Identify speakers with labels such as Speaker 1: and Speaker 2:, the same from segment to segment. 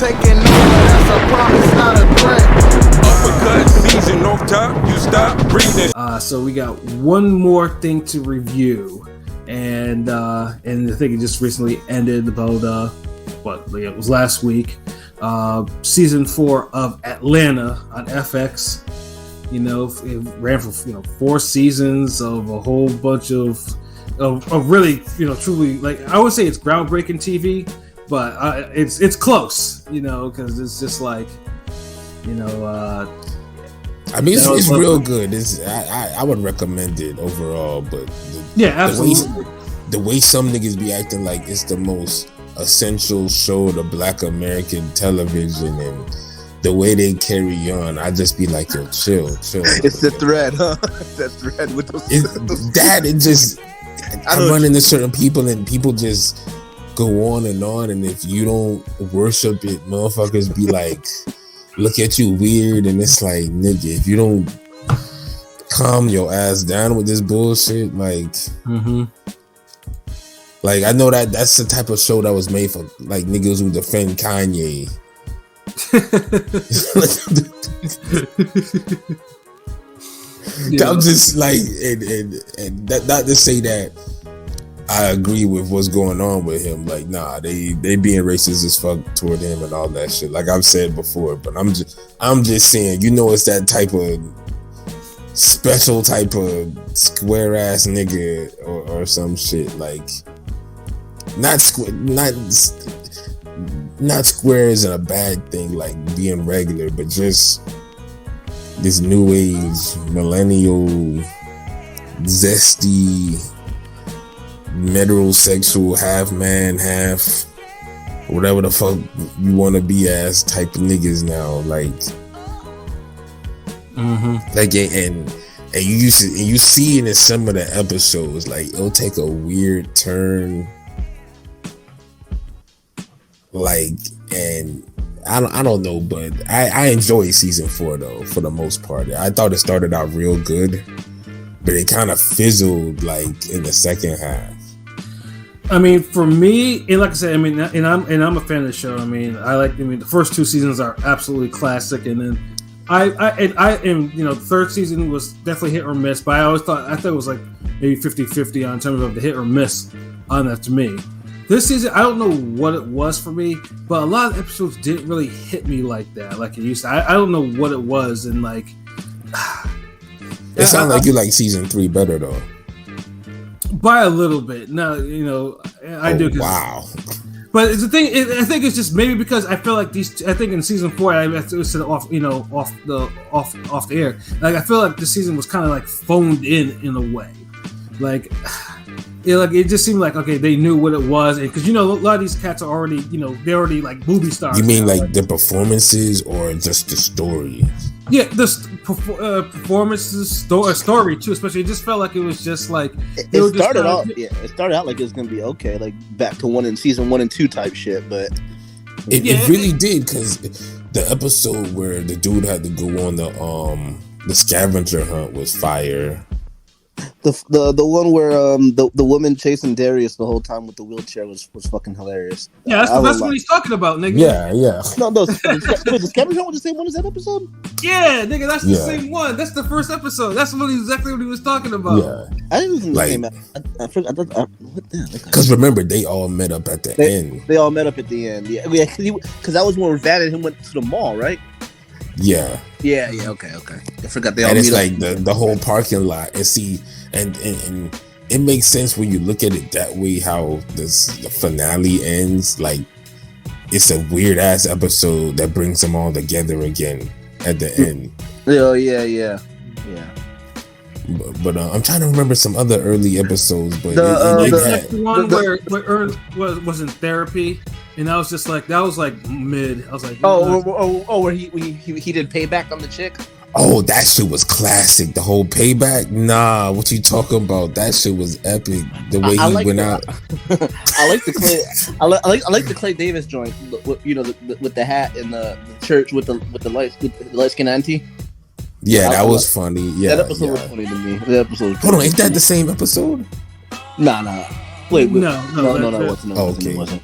Speaker 1: taking over, that's a promise, not a threat.
Speaker 2: Uppercut season off top, you stop breathing.
Speaker 3: So we got one more thing to review, and I think it just recently ended about it was last week. Season 4 of Atlanta on FX. You know, it ran for 4 seasons of a whole bunch of really, truly, like, I would say it's groundbreaking TV, but it's close, because it's just like,
Speaker 4: I mean, it's real good. I would recommend it overall, but
Speaker 3: absolutely.
Speaker 4: The way some niggas be acting like it's the most essential show to Black American television, and the way they carry on, I just be like, yo, chill.
Speaker 5: It's the thread, huh? That thread with those.
Speaker 4: I run into certain people, and people just go on, and if you don't worship it, motherfuckers be like, look at you weird, and it's like, nigga, if you don't calm your ass down with this bullshit, like, like, I know that's the type of show that was made for like niggas who defend Kanye. I'm just like, and that, not to say that I agree with what's going on with him. Like, nah, they being racist as fuck toward him and all that shit. Like I've said before, but I'm just saying, it's that type of special type of square ass nigga or some shit. Like, not square isn't a bad thing, like being regular, but just this new age millennial zesty metrosexual half man half whatever the fuck you want to be as type of niggas now, like like, and you see it in some of the episodes, like it'll take a weird turn, like, and I don't know, but I enjoy season 4 though, for the most part. I thought it started out real good, but it kind of fizzled like in the second half.
Speaker 3: I mean, for me, and like I said, I mean, and I'm a fan of the show. I mean, the first 2 seasons are absolutely classic, and then the third season was definitely hit or miss, but I thought it was like maybe 50-50 on terms of the hit or miss on that to me. This season, I don't know what it was for me, but a lot of episodes didn't really hit me like that, like it used to. I don't know what it was, and like,
Speaker 4: it sounds like you like season 3 better though.
Speaker 3: By a little bit. No, I do.
Speaker 4: Wow.
Speaker 3: But it's the thing. I think it's just maybe because I feel like I think in season 4, I said off the air. Like, I feel like the season was kind of like phoned in a way. Like, it just seemed like, okay, they knew what it was, because a lot of these cats are already, they're already like movie stars.
Speaker 4: You mean like the performances or just the story?
Speaker 3: Yeah, the performances, story too. Especially, it just felt like it was just like
Speaker 5: it started out. Yeah, it started out like it was gonna be okay, like back to season 1 and 2 type shit. But
Speaker 4: it really did, because the episode where the dude had to go on the scavenger hunt was fire.
Speaker 5: The one where the woman chasing Darius the whole time with the wheelchair was fucking hilarious.
Speaker 3: Yeah, that's what he's talking about, nigga.
Speaker 4: Yeah.
Speaker 5: No, the scavenger hunt was the same one as that episode.
Speaker 3: Yeah, nigga, that's the same one. That's the first episode. That's exactly what he was talking about.
Speaker 4: Yeah,
Speaker 5: I didn't even I forgot. What the hell?
Speaker 4: Because remember, they all met up at the end.
Speaker 5: They all met up at the end. Yeah, because that was when Van and him went to the mall, right?
Speaker 4: Yeah.
Speaker 5: Okay. I forgot they all.
Speaker 4: And it's
Speaker 5: meet
Speaker 4: like
Speaker 5: up.
Speaker 4: the whole parking lot, and see, and it makes sense when you look at it that way. How the finale ends, like it's a weird ass episode that brings them all together again at the end.
Speaker 5: Oh yeah.
Speaker 4: But I'm trying to remember some other early episodes. But
Speaker 3: the one where Ern was in therapy, and that was just like mid. I was like,
Speaker 5: where he did payback on the chick.
Speaker 4: Oh, that shit was classic. The whole payback. Nah, what you talking about? That shit was epic. The way he went out.
Speaker 5: I like the Clay. I like the Clay Davis joint. With the hat in the church with the light skin auntie.
Speaker 4: Yeah, that was funny. Yeah,
Speaker 5: that episode was funny to me. The episode.
Speaker 4: Hold on, ain't that the same episode?
Speaker 5: Nah. Wait.
Speaker 3: No,
Speaker 5: it wasn't.
Speaker 4: Okay.
Speaker 5: It wasn't.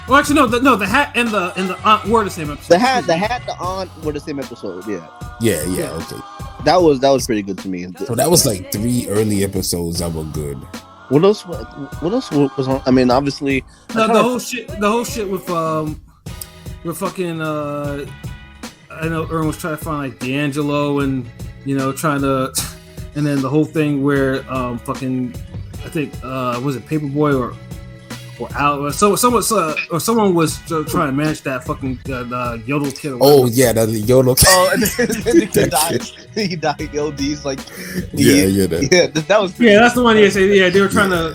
Speaker 3: Well, actually, no, the hat and the aunt were the same episode.
Speaker 5: The aunt were the same episode. Yeah.
Speaker 4: Yeah. Okay.
Speaker 5: That was pretty good to me.
Speaker 4: So that was like 3 early episodes that were good.
Speaker 5: What else was on? I mean, obviously,
Speaker 3: the whole shit with fucking. I know Ern was trying to find like D'Angelo and trying to, and then the whole thing where fucking I think was it Paperboy or Al or someone was trying to manage that fucking Yodel kid.
Speaker 4: Oh yeah, the Yodel kid.
Speaker 5: Oh, and then the kid died. He died. He's like, that was
Speaker 3: pretty that's the one. Yeah, they were trying to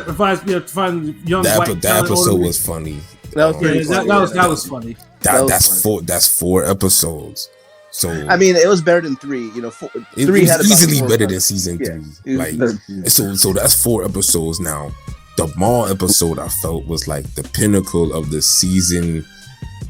Speaker 3: advise to find young white.
Speaker 4: That episode was funny.
Speaker 5: That was
Speaker 3: that was funny.
Speaker 4: That's 4 episodes. So
Speaker 5: I mean, it was better than 3. It
Speaker 4: was easily better than season 3. Like so that's 4 episodes now. The mall episode I felt was like the pinnacle of the season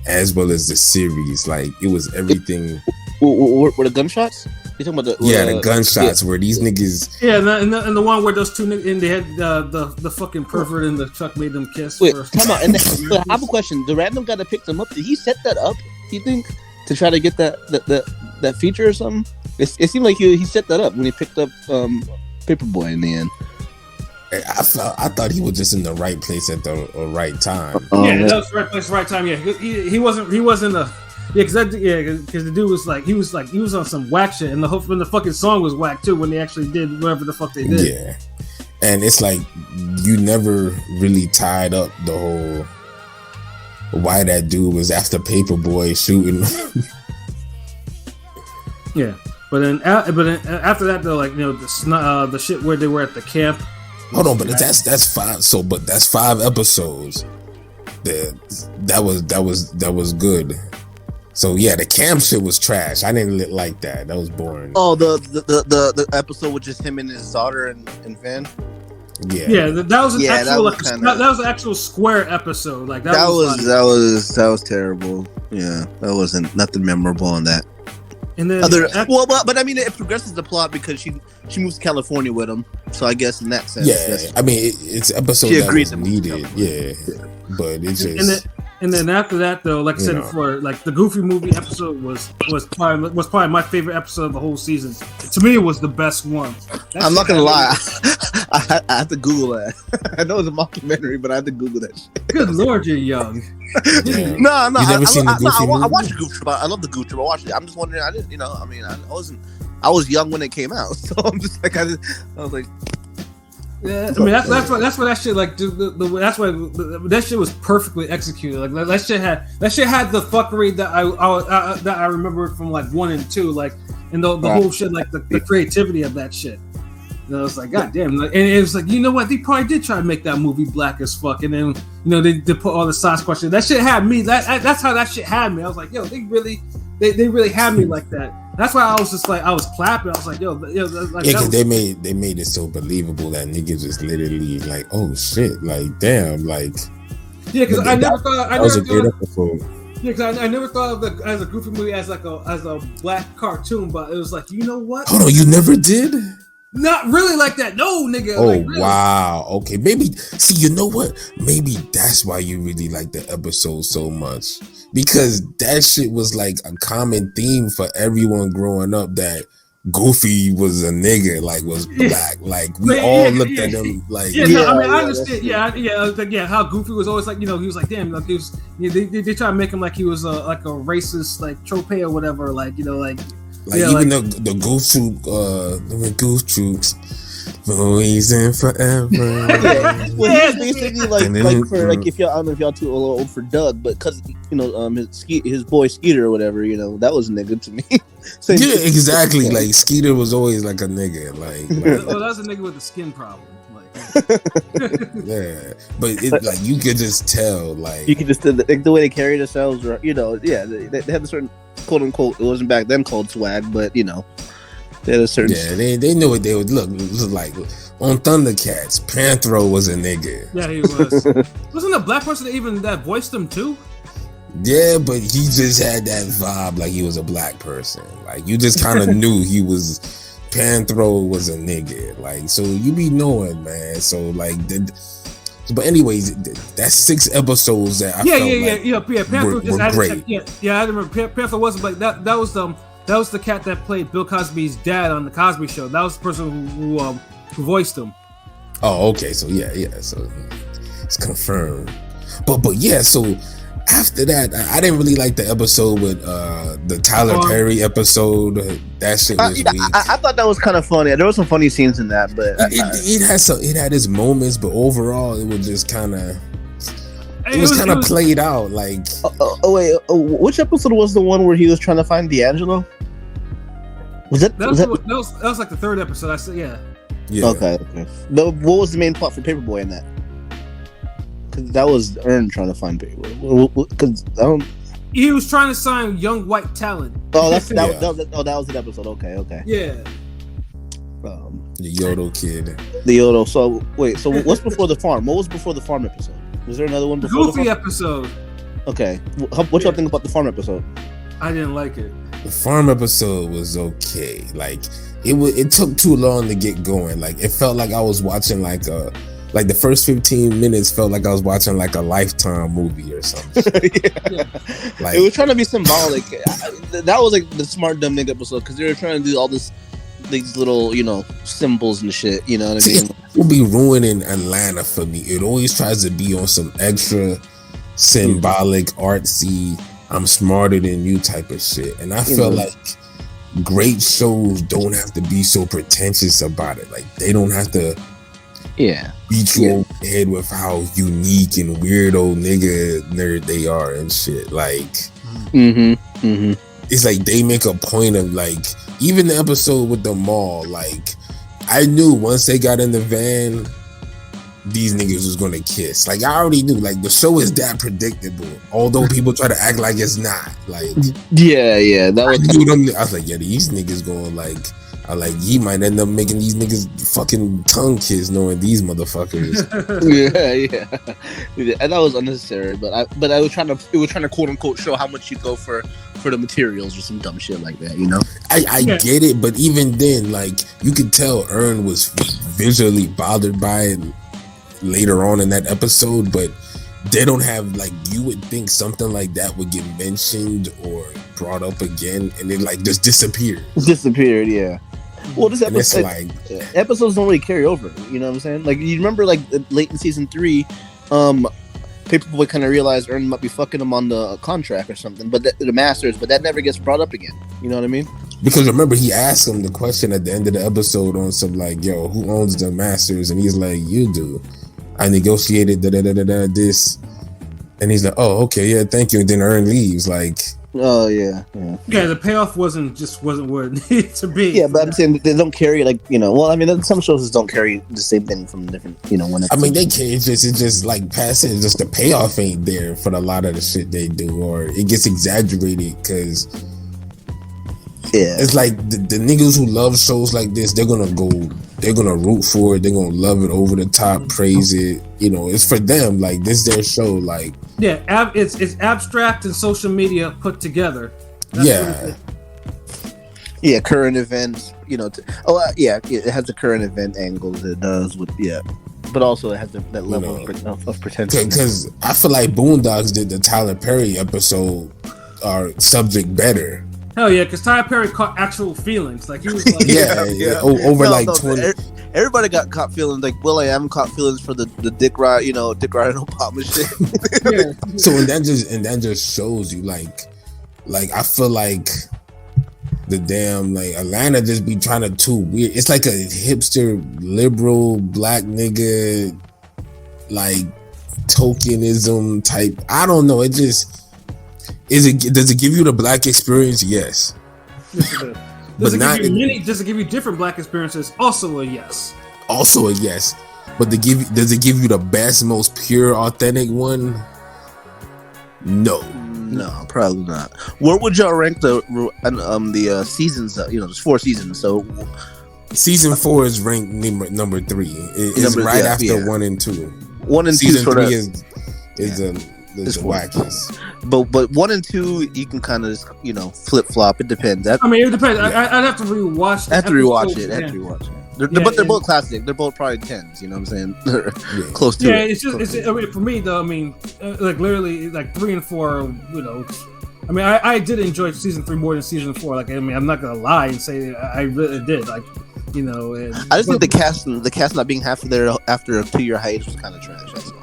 Speaker 4: as well as the series. Like it was everything.
Speaker 5: Were the gunshots? You talking about
Speaker 4: the gunshots where these niggas?
Speaker 3: Yeah, and the one where those two niggas and they had the fucking pervert in the truck made them kiss.
Speaker 5: Wait, come on. And I have a question. The random guy that picked them up, did he set that up? Do you think to try to get that feature or something? It seemed like he set that up when he picked up Paperboy in the end.
Speaker 4: I thought he was just in the right place at the right time.
Speaker 3: Yeah, that was the right place, right time. Yeah, he wasn't because the dude was like he was on some whack shit, and the fucking song was whack too when they actually did whatever the fuck they did.
Speaker 4: Yeah, and it's like you never really tied up the whole why that dude was after Paperboy shooting.
Speaker 3: Yeah, but then after that though, like the shit where they were at the camp.
Speaker 4: Hold on, but that's 5. So, but that's 5 episodes. That was good. So yeah, the camp shit was trash. I didn't like that. That was boring.
Speaker 5: Oh, the episode with just him and his daughter and Van.
Speaker 3: Yeah, that was an actual Square episode. Like that
Speaker 5: was terrible. Yeah, that wasn't nothing memorable on that.
Speaker 3: And then
Speaker 5: but I mean, it progresses the plot because she moves to California with him. So I guess in that sense,
Speaker 4: I mean, it's episode that was needed. Yeah, but it just.
Speaker 3: And then after that, though, like I said before, like the Goofy movie episode was probably my favorite episode of the whole season. To me, it was the best one.
Speaker 5: I'm not gonna lie, I have to Google that. I know it's a mockumentary, but I have to Google that shit.
Speaker 3: Good Lord, you're young.
Speaker 5: No.
Speaker 4: You never seen the Goofy movie?
Speaker 5: I watched the Goof Troop. I love the Goof Troop. I watched it. I'm just wondering. I didn't. I was young when it came out, so I'm just like, I was like.
Speaker 3: Yeah, I mean that's why that shit like that's why that shit was perfectly executed. Like that shit had the fuckery that I remember from like 1 and 2, like and the whole shit, like the creativity of that shit. And I was like, God damn! Like, and it was like, you know what? They probably did try to make that movie black as fuck, and then they put all the Sasquatch in. That shit had me. That's how that shit had me. I was like, yo, they really had me like that. That's why I was just like, I was clapping. I was like, yo, like,
Speaker 4: because they made it so believable that niggas was literally like, oh shit, like damn, like.
Speaker 3: Yeah, because I never thought.
Speaker 4: That was a great episode.
Speaker 3: Yeah, because I never thought of as a Goofy movie as a black cartoon, but it was like, you know what?
Speaker 4: Hold on, you never did?
Speaker 3: Not really like that, no, nigga.
Speaker 4: Oh
Speaker 3: like, really.
Speaker 4: Wow, okay, maybe. See, you know what? Maybe that's why you really like the episode so much, because that shit was like a common theme for everyone growing up, that Goofy was a nigga, like was black, like we all looked at him like.
Speaker 3: I understand. How Goofy was always like, he was like, damn, like he was. They try to make him like he was like a racist, like trope or whatever, like like.
Speaker 4: Like even the Goof Troop, the Goof Troops, always and forever.
Speaker 5: Well, he's basically like for like if y'all, I don't know if y'all too old for Doug, but because his boy Skeeter or whatever, that was a nigga to me.
Speaker 4: So yeah, exactly. Like Skeeter was always like a nigga, like
Speaker 3: well, that's a nigga with a skin problem.
Speaker 4: Yeah, but it like you could just tell, like
Speaker 5: you could just the way they carry themselves, or they have a certain quote unquote, it wasn't back then called swag, but they had a certain
Speaker 4: they knew what they would look like. On Thundercats, Panthro was a nigga.
Speaker 3: Yeah, he was. Wasn't a black person that voiced him too?
Speaker 4: Yeah, but he just had that vibe like he was a black person. Like you just kind of knew he was. Panthro was a nigga, like, so you be knowing, man. So like But anyways, that's 6 episodes that I felt like
Speaker 3: Panther
Speaker 4: were
Speaker 3: just had
Speaker 4: great.
Speaker 3: to check. Yeah, I remember Panther wasn't like that. That was the cat that played Bill Cosby's dad on the Cosby Show. That was the person who voiced him.
Speaker 4: Oh, okay. So yeah. So it's confirmed. But yeah. So after that, I didn't really like the episode with the Tyler Perry episode. That shit was weak.
Speaker 5: I thought that was kind of funny. There were some funny scenes in that, but
Speaker 4: it had its moments, but overall, it was just kind of. It was kind of played out. Like,
Speaker 5: which episode was the one where he was trying to find D'Angelo?
Speaker 3: That was like the 3rd episode. I said, yeah.
Speaker 5: Okay. What was the main plot for Paperboy in that? Because that was Earn trying to find Paperboy. Because
Speaker 3: he was trying to sign young white talent.
Speaker 5: Oh, that was an episode. Okay.
Speaker 3: Yeah.
Speaker 4: The Yodel kid.
Speaker 5: The Yodel. So wait. So what's before the farm? What was before the farm episode? Was there another one before
Speaker 3: Goofy
Speaker 5: the farm
Speaker 3: episode?
Speaker 5: Okay. What y'all think about the farm episode?
Speaker 3: I didn't like it.
Speaker 4: The farm episode was okay. Like it took too long to get going. Like it felt like I was watching like the first 15 minutes felt like I was watching like a Lifetime movie or something.
Speaker 5: Yeah. Like, it was trying to be symbolic. That was like the smart dumb nigga episode because they were trying to do all these little symbols and shit. You know what I mean?
Speaker 4: It will be ruining Atlanta for me. It always tries to be on some extra symbolic, artsy, I'm smarter than you type of shit. And I feel like great shows don't have to be so pretentious about it. Like they don't have to beat you over the head with how unique and weirdo nerd they are and shit. Like it's like they make a point of like even the episode with the mall, like I knew once they got in the van these niggas was gonna kiss. Like I already knew. Like the show is that predictable. Although people try to act like it's not. Like
Speaker 5: that was.
Speaker 4: I was like, yeah, these niggas going like. I like he might end up making these niggas fucking tongue kiss knowing these motherfuckers.
Speaker 5: And that was unnecessary. But I was trying to quote unquote show how much you go for the materials or some dumb shit like that.
Speaker 4: I get it, but even then, like you could tell Earn was visually bothered by it later on in that episode, but they don't have like you would think something like that would get mentioned or brought up again and it like just disappeared. Yeah. Well, this episode episodes don't really carry over. You know what I'm saying? Like you remember like late in season 3, Paperboy kind of realized Earn might be fucking him on the contract or something, but the Masters, but that never gets brought up again. You know what I mean? Because remember, he asked him the question at the end of the episode on some like, "Yo, who owns the Masters?" And he's like, "You do." I negotiated this, and he's like, "Oh, okay, yeah, thank you." And then Earn leaves. Like,
Speaker 5: oh yeah.
Speaker 3: The payoff wasn't where it needed to be.
Speaker 5: Yeah, but I'm saying they don't carry like Well, I mean, some shows just don't carry the same thing from different one.
Speaker 4: I mean, they can. It's just like passing. Just the payoff ain't there for a lot of the shit they do, or it gets exaggerated because. Yeah, it's like the niggas who love shows like this, they're gonna root for it, they're gonna love it over the top, praise it. It's for them. Like this, is their show. Like
Speaker 3: it's abstract and social media put together.
Speaker 4: That's
Speaker 5: current events. It has the current event angle that it does with but also it has that level of pretension.
Speaker 4: Because I feel like Boondocks did the Tyler Perry episode or subject better.
Speaker 3: Hell yeah, because Tyler Perry caught actual feelings. Like he was like,
Speaker 4: over 20.
Speaker 5: Everybody got caught feelings. Like Will.i.am caught feelings for the Dick Ride, Dick Ride and Obama shit.
Speaker 4: So and that just shows you like I feel like the damn like Atlanta just be trying to too weird. It's like a hipster liberal black nigga like tokenism type. I don't know. It just. Does it give you the black experience? Yes.
Speaker 3: Does it give you different black experiences? Also a yes. But does it give you the best, most pure, authentic one? No,
Speaker 5: probably not. Where would y'all rank the seasons? There's 4 seasons, so
Speaker 4: season 4 is ranked number 3. It's right after 1 and 2.
Speaker 5: 1 and 2
Speaker 4: season
Speaker 5: sort
Speaker 4: 3
Speaker 5: of
Speaker 4: is the wackest.
Speaker 5: But 1 and 2 you can kind of flip flop. It depends.
Speaker 3: It depends. I'd have to rewatch.
Speaker 5: I have to rewatch it. but they're both classic. They're both probably 10s. You know what I'm saying? They're close to it.
Speaker 3: Yeah, it's just I mean, for me though. I mean, like literally, like 3 and 4. You know, I mean, I did enjoy season 3 more than season 4. Like, I mean, I'm not gonna lie and say I really did. Like, you know,
Speaker 5: I just think the cast not being half there after a 2-year hiatus was kind of trash. That's all.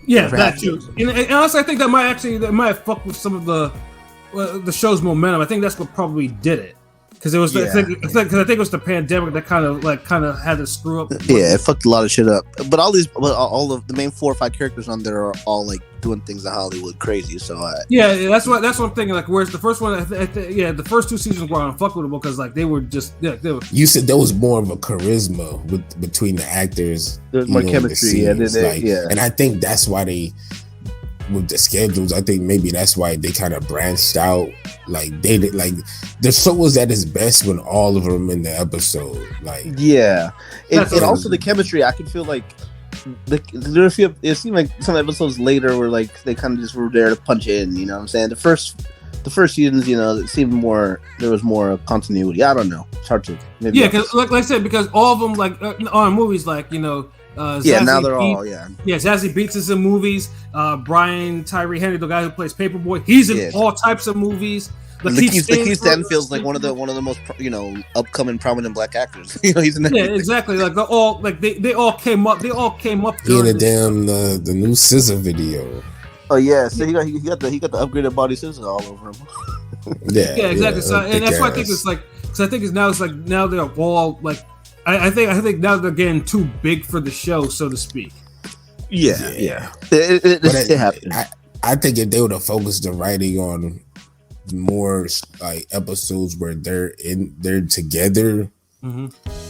Speaker 3: Yeah, that too. And honestly, I think that might have fucked with some of the show's momentum. I think that's what probably did it. Because it was, I think it was the pandemic that kind of had to screw up.
Speaker 5: Yeah, it fucked a lot of shit up. But all of the main 4 or 5 characters on there are all like doing things in Hollywood crazy. So
Speaker 3: that's what I'm thinking. Like, whereas the first one, the first 2 seasons were unfuckable because like they were just
Speaker 4: You said there was more of a charisma between the actors.
Speaker 5: There's more chemistry,
Speaker 4: and I think that's why they. With the schedules, I think maybe that's why they kind of branched out. Like they did, like the show was at its best when all of them in the episode. Like
Speaker 5: and also the chemistry. I could feel like it seemed like some episodes later were like they kind of just were there to punch in. You know what I'm saying? The first seasons, you know, it seemed more there was more continuity. I don't know. It's hard to
Speaker 3: because like I said, because all of them like on movies, like you know.
Speaker 5: Now they're all
Speaker 3: Zazie Beetz is in movies. Brian Tyree Henry, the guy who plays Paperboy, he's in all types of movies.
Speaker 5: Lakeith Stanfield's like one of the most upcoming prominent black actors. You know, he's in that.
Speaker 3: Yeah, exactly. Like they all came up. They all came up.
Speaker 4: In the new SZA video.
Speaker 5: Oh yeah, so he got the upgraded body SZA all over him.
Speaker 3: yeah, exactly. So, and that's why I think it's like. So I think it's now they're all like. I think now they're getting too big for the show, so to speak.
Speaker 5: Yeah. It happened.
Speaker 4: I think if they would have focused the writing on more like episodes where they're together,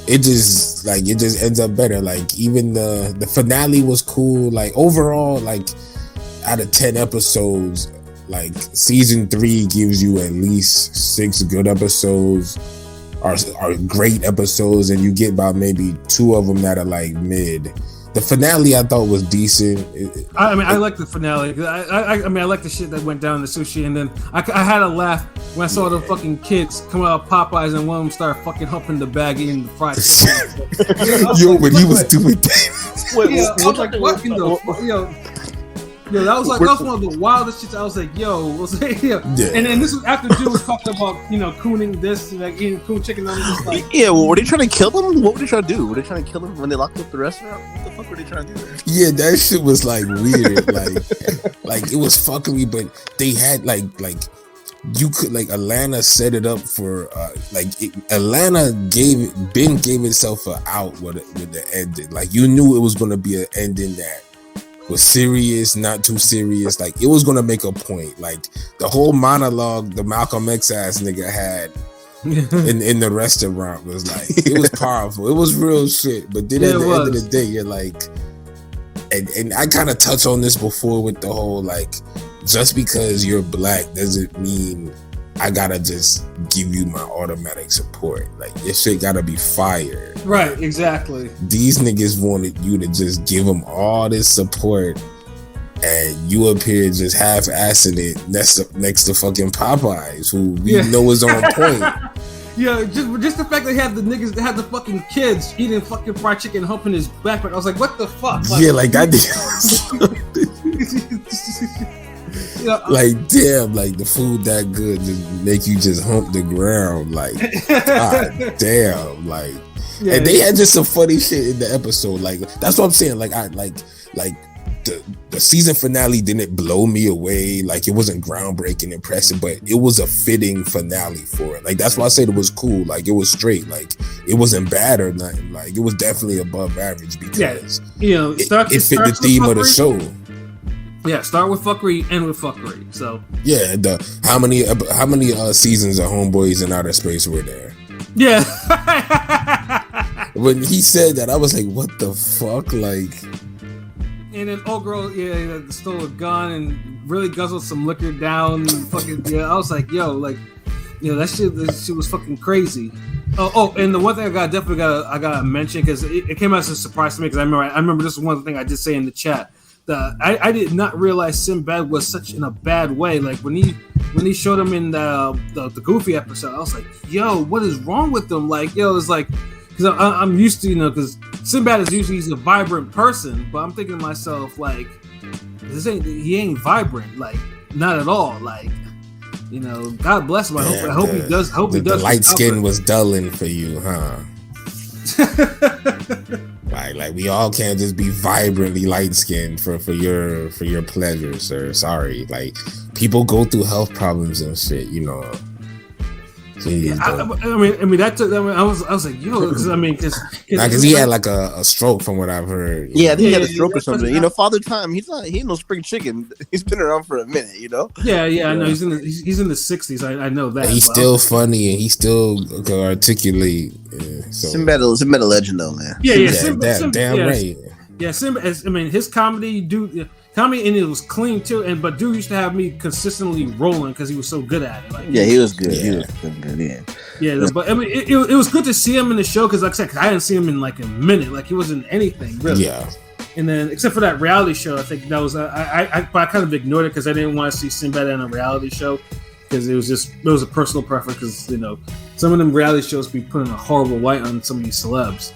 Speaker 4: it just ends up better. Like even the finale was cool. Like overall, like out of 10 episodes, like season 3 gives you at least 6 good episodes. Are great episodes, and you get about maybe 2 of them that are like mid. The finale I thought was decent.
Speaker 3: I like the finale. I like the shit that went down in the sushi, and then I had a laugh when I saw the fucking kids come out of Popeyes and one of them started fucking humping the bag eating the fried chicken.
Speaker 4: When he was doing that.
Speaker 3: I was like, what in the Yo, that was one of the wildest shits. I was like, And then this was after Dude was talking about, cooning this, like eating coon chicken. And just like,
Speaker 5: were they trying to kill him? What were they trying to do? Were they trying to kill him when they locked up the restaurant? What the fuck were they trying to do there?
Speaker 4: Yeah, that shit was like weird. like it was fuckery, but they had like you could Atlanta set it up for Atlanta gave itself an out with the ending. Like you knew it was gonna be an ending that was serious, not too serious. Like it was gonna make a point. Like the whole monologue the Malcolm X ass nigga had in the restaurant was like it was powerful. It was real shit. But then at the end of the day, you're like, and I kind of touched on this before with the whole like, just because you're black doesn't mean I gotta just give you my automatic support. Like your shit gotta be fire.
Speaker 3: Right, exactly.
Speaker 4: These niggas wanted you to just give them all this support, and you up here just half-assing it next to fucking Popeyes, who we know is on point.
Speaker 3: Yeah, just the fact that they had the niggas that had the fucking kids eating fucking fried chicken, humping his backpack. I was like, what the fuck? Like,
Speaker 4: yeah, like I did. Like damn, like the food that good just make you just hump the ground, like god damn, like and they had just some funny shit in the episode. Like that's what I'm saying. Like I like the season finale didn't blow me away. Like it wasn't groundbreaking, impressive, but it was a fitting finale for it. Like that's why I said it was cool. Like it was straight. Like it wasn't bad or nothing. Like it was definitely above average because it fit the theme of the show.
Speaker 3: Yeah, start with fuckery, end with fuckery. So
Speaker 4: yeah, how many seasons of Homeboys in Outer Space were there?
Speaker 3: Yeah.
Speaker 4: When he said that, I was like, "What the fuck?" Like,
Speaker 3: and then old girl, stole a gun and really guzzled some liquor down. And fucking I was like, "Yo, like, that shit was fucking crazy." Oh, and the one thing I gotta mention because it came as a surprise to me because I remember this is one thing I did say in the chat. I did not realize Sinbad was such in a bad way. Like when he showed him in the Goofy episode, I was like, "Yo, what is wrong with him?" Like, it's like because I'm used to, because Sinbad is usually he's a vibrant person, but I'm thinking to myself like, he ain't vibrant, like not at all, like. God bless him. I hope he does.
Speaker 4: The light skin was dulling for you, huh? like we all can't just be vibrantly light skinned for your pleasure, sir. Sorry, like people go through health problems and shit,
Speaker 3: I was like, yo, because
Speaker 4: he had like a stroke from what I've heard.
Speaker 5: Yeah, I think he had a stroke or something. Father Time, he ain't no spring chicken. He's been around for a minute, Yeah,
Speaker 3: I know he's in the 60s. I know that.
Speaker 4: And he's still funny and he still can articulate.
Speaker 5: Sinbad a legend though, man.
Speaker 3: Yeah,
Speaker 4: damn right.
Speaker 3: Yeah, Simba. His comedy, comedy, and it was clean too. But dude used to have me consistently rolling because he was so good at it. Like,
Speaker 5: he was good. He was good.
Speaker 3: Yeah, but it was good to see him in the show because, like I said, I hadn't seen him in like a minute. Like he wasn't anything really.
Speaker 4: Yeah.
Speaker 3: And then, except for that reality show, I think that was I kind of ignored it because I didn't want to see Sinbad in a reality show because it was a personal preference because some of them reality shows be putting a horrible light on some of these celebs.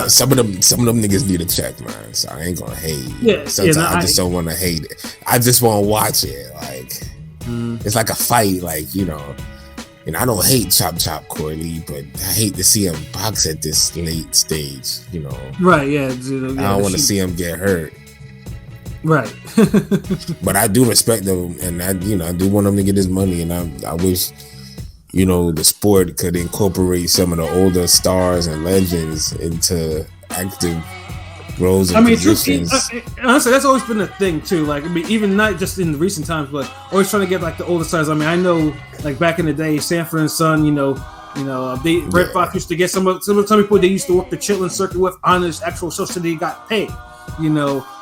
Speaker 4: Some of them niggas need a check, man. So I ain't gonna hate.
Speaker 3: Yeah,
Speaker 4: sometimes I just don't want to hate it. I just want to watch it. Like it's like a fight. Like and I don't hate Chop Corley, but I hate to see him box at this late stage.
Speaker 3: Right? Yeah.
Speaker 4: I don't want to see him get hurt.
Speaker 3: Right.
Speaker 4: But I do respect them, and I do want him to get his money, and I wish. The sport could incorporate some of the older stars and legends into active roles and positions.
Speaker 3: Honestly, that's always been a thing too. Like, even not just in recent times, but always trying to get like the older stars. I know, like back in the day, Sanford and Son. Red Fox used to get some people they used to work the chitlin circuit with on this actual show, so they got paid.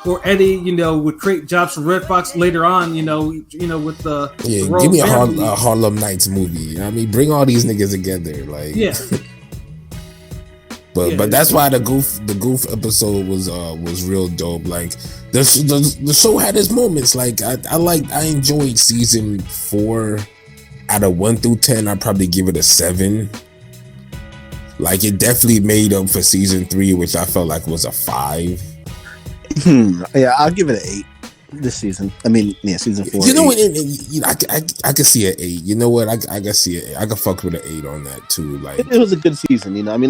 Speaker 3: Or Eddie, would create jobs for Red Fox later on, with the
Speaker 4: give me a Harlem Nights movie. Bring all these niggas together, like But that's why the goof episode was real dope. Like the show had its moments. Like I enjoyed season 4. Out of 1 through 10, I'd probably give it a 7. Like it definitely made up for season 3, which I felt like was a 5.
Speaker 5: Yeah, I'll give it an 8 this season. Season 4.
Speaker 4: I could see an 8. You know what? I can see it. I can fuck with an 8 on that too. Like
Speaker 5: it was a good season. Season 1.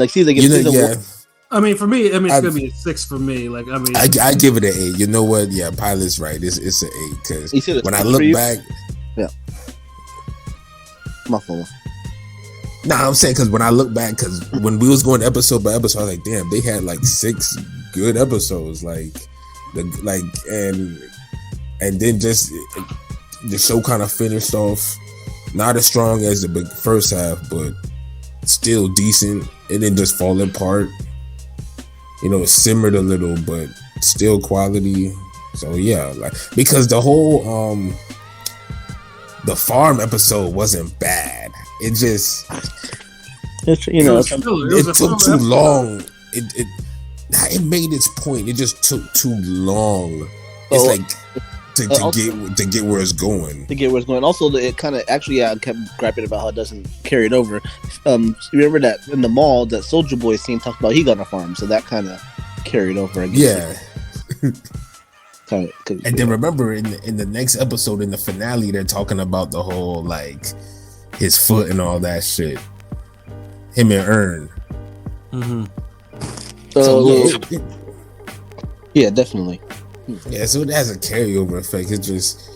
Speaker 3: For me, it's gonna be a 6 for me. Like
Speaker 4: I give it an 8. You know what? Yeah, Pilot's right. It's an 8 because when I look back,
Speaker 5: my fault.
Speaker 4: Nah, I'm saying because when I look back, because when we was going episode by episode, I was like, damn, they had like 6 good episodes, and then just the show kind of finished off not as strong as the big first half, but still decent. It didn't just fall apart. It simmered a little, but still quality. So yeah, like because the whole the farm episode wasn't bad. It just
Speaker 5: it
Speaker 4: took too long. It made its point. It just took too long. It's like to get where it's going.
Speaker 5: To get where it's going. Also, it kind of actually I kept griping about how it doesn't carry it over. Remember that in the mall that Soulja Boy scene talked about he got a farm, so that kind of carried over.
Speaker 4: Yeah. And then remember in the next episode, in the finale, they're talking about the whole like his foot and all that shit. Him and Earn.
Speaker 3: Mm-hmm.
Speaker 5: Yeah, definitely.
Speaker 4: Yeah, so it has a carryover effect. It's just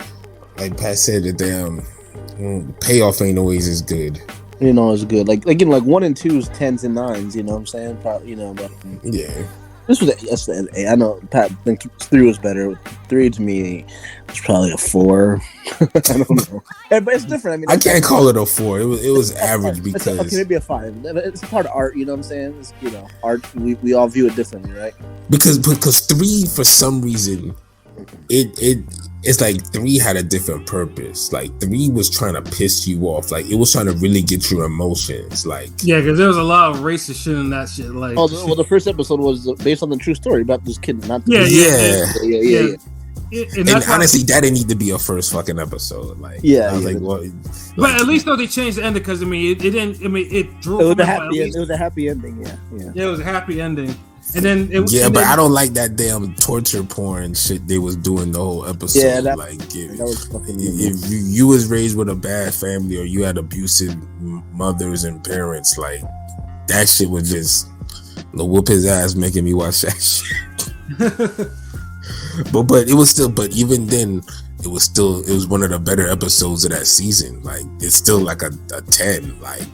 Speaker 4: like Pat said, the damn payoff ain't always as good.
Speaker 5: It's good. Like again, like 1 and 2's 10s and 9s. You know what I'm saying? Probably, but
Speaker 4: yeah.
Speaker 5: This was an 8. I know Pat think 3 was better. 3 to me was probably a 4. I don't know, but it's different.
Speaker 4: I can't call it a 4. It was average because
Speaker 5: okay, maybe a 5. It's a part of art. You know what I'm saying? It's, art. We all view it differently, right?
Speaker 4: Because 3 for some reason it's like 3 had a different purpose. Like 3 was trying to piss you off. Like it was trying to really get your emotions. Like
Speaker 3: because there was a lot of racist shit in that shit. Like
Speaker 5: the first episode was based on the true story about this kid. Not
Speaker 4: yeah.
Speaker 3: and
Speaker 4: And honestly, that didn't need to be a first fucking episode. Like,
Speaker 5: Yeah,
Speaker 4: I was
Speaker 5: yeah.
Speaker 4: like, what?
Speaker 3: But at least though they changed the ending because I mean it didn't. I mean it drew.
Speaker 5: It was
Speaker 3: from
Speaker 5: a
Speaker 3: it, but at
Speaker 5: happy.
Speaker 3: least-
Speaker 5: It was a happy ending. Yeah.
Speaker 3: Yeah, it was a happy ending. And then
Speaker 4: I don't like that damn torture porn shit they was doing the whole episode.
Speaker 5: Yeah, that was fucking.
Speaker 4: if you was raised with a bad family or you had abusive mothers and parents, like that shit was just whoop his ass making me watch that shit. but it was still, but even then it was one of the better episodes of that season. Like it's still like a 10, like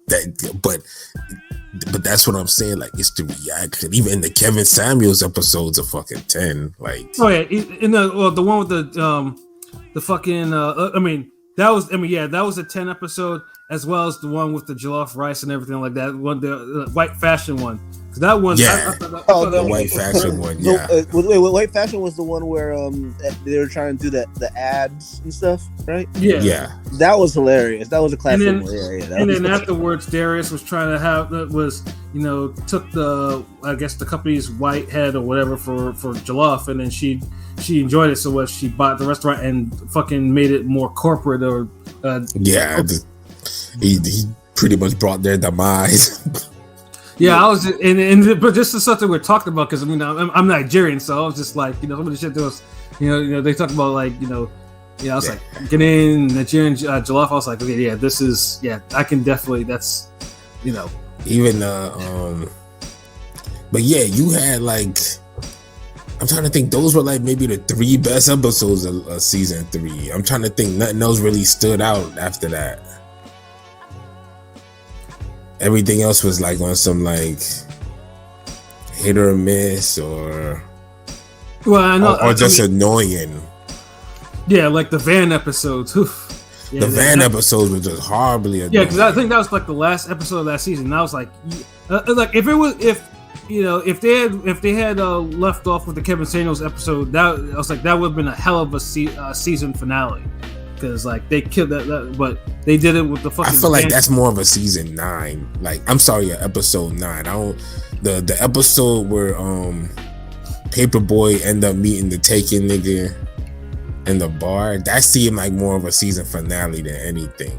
Speaker 4: that, but that's what I'm saying. Like it's the reaction. Even in the Kevin Samuels episodes, a fucking 10. Like
Speaker 3: in the one with the fucking I mean that was a 10 episode as well as the one with the jollof rice and everything like that. One the white fashion one. Cause that one,
Speaker 4: yeah,
Speaker 5: the
Speaker 4: white fashion one,
Speaker 5: So,
Speaker 4: yeah.
Speaker 5: White fashion was the one where they were trying to do the ads and stuff, right?
Speaker 3: Yeah.
Speaker 5: That was hilarious. That was a classic.
Speaker 3: And then,
Speaker 5: one. Yeah.
Speaker 3: And then afterwards, Darius was trying to have took the company's white head or whatever for jollof, and then she enjoyed it so much she bought the restaurant and fucking made it more corporate or
Speaker 4: he pretty much brought their demise.
Speaker 3: Yeah, I was, but this is something we're talking about because I mean I'm Nigerian, so I was just like, some of the shit that was, they talk about like, I was like getting Nigerian jollof. I was like, okay, yeah, this is, I can definitely, that's,
Speaker 4: even but yeah, you had like, I'm trying to think, those were like maybe the 3 best episodes of season 3. I'm trying to think, nothing else really stood out after that. Everything else was like on some like hit or miss or
Speaker 3: I know,
Speaker 4: or just annoying.
Speaker 3: Yeah, like the van episodes.
Speaker 4: The van episodes were just horribly annoying.
Speaker 3: Yeah, because I think that was like the last episode of that season. And I was like if they had left off with the Kevin Samuels episode, that would have been a hell of a season finale. Because like they killed that, but they did it with the fucking.
Speaker 4: I feel like that's more of a season 9. Like I'm sorry, episode 9. I don't the episode where Paperboy end up meeting the Taken nigga in the bar. That seemed like more of a season finale than anything.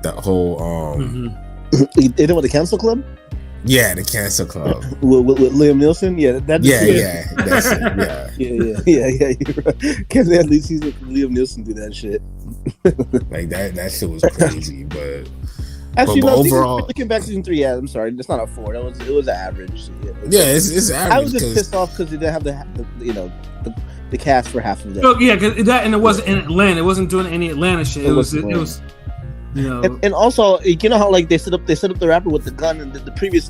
Speaker 4: That whole
Speaker 5: You did it with the Cancel Club.
Speaker 4: Yeah, the Cancer Club
Speaker 5: with Liam Neeson. Yeah, that's it. Yeah. You're right. Because at least he's Liam Neeson do that shit.
Speaker 4: Like that shit was crazy, but
Speaker 5: actually,
Speaker 4: but overall,
Speaker 5: looking back to season 3, I'm sorry, it's not a 4. It was average.
Speaker 4: It's average.
Speaker 5: I was just pissed off because they didn't have the cast for half of that.
Speaker 3: Oh yeah, cause that, and it wasn't in Atlanta. It wasn't doing any Atlanta shit. It was.
Speaker 5: And also, how like they set up the rapper with the gun in the previous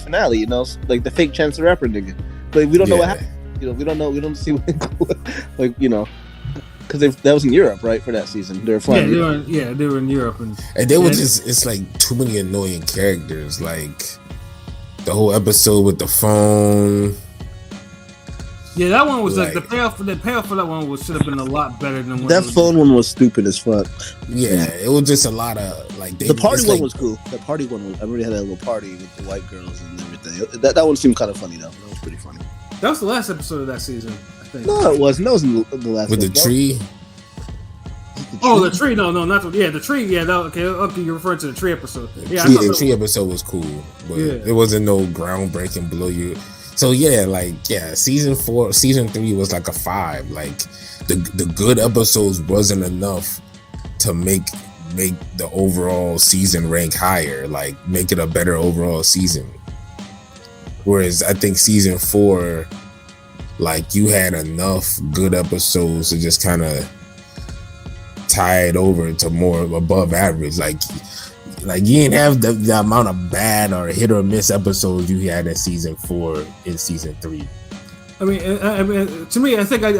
Speaker 5: finale, like the fake Chance the Rapper nigga. But we don't know what happened. We don't see what, like because that was in Europe, right, for that season. They were flying.
Speaker 3: They were in Europe, and
Speaker 4: they were it's like too many annoying characters. Like the whole episode with the phone.
Speaker 3: Yeah, that one was like the payoff for that one should have been a lot better than what
Speaker 5: that phone one was stupid as fuck.
Speaker 4: Yeah, it was just a lot of like
Speaker 5: the party one was cool. The party one was, I really had a little party with the white girls and everything. That one seemed kind of funny though. That was pretty funny.
Speaker 3: That was the last episode of that season, I think.
Speaker 5: No, it wasn't. That was the last
Speaker 4: with
Speaker 5: episode.
Speaker 4: the tree.
Speaker 3: The tree. No, not the tree. Yeah, okay. You're referring to the tree episode. Yeah,
Speaker 4: the tree episode was cool, but it wasn't no groundbreaking blow you. So season 3 was like a 5. Like the good episodes wasn't enough to make the overall season rank higher, like make it a better overall season. Whereas I think season 4, like you had enough good episodes to just kind of tie it over to more above average. Like you didn't have the amount of bad or hit or miss episodes you had in season 4 in season 3.
Speaker 3: I mean, to me, I think I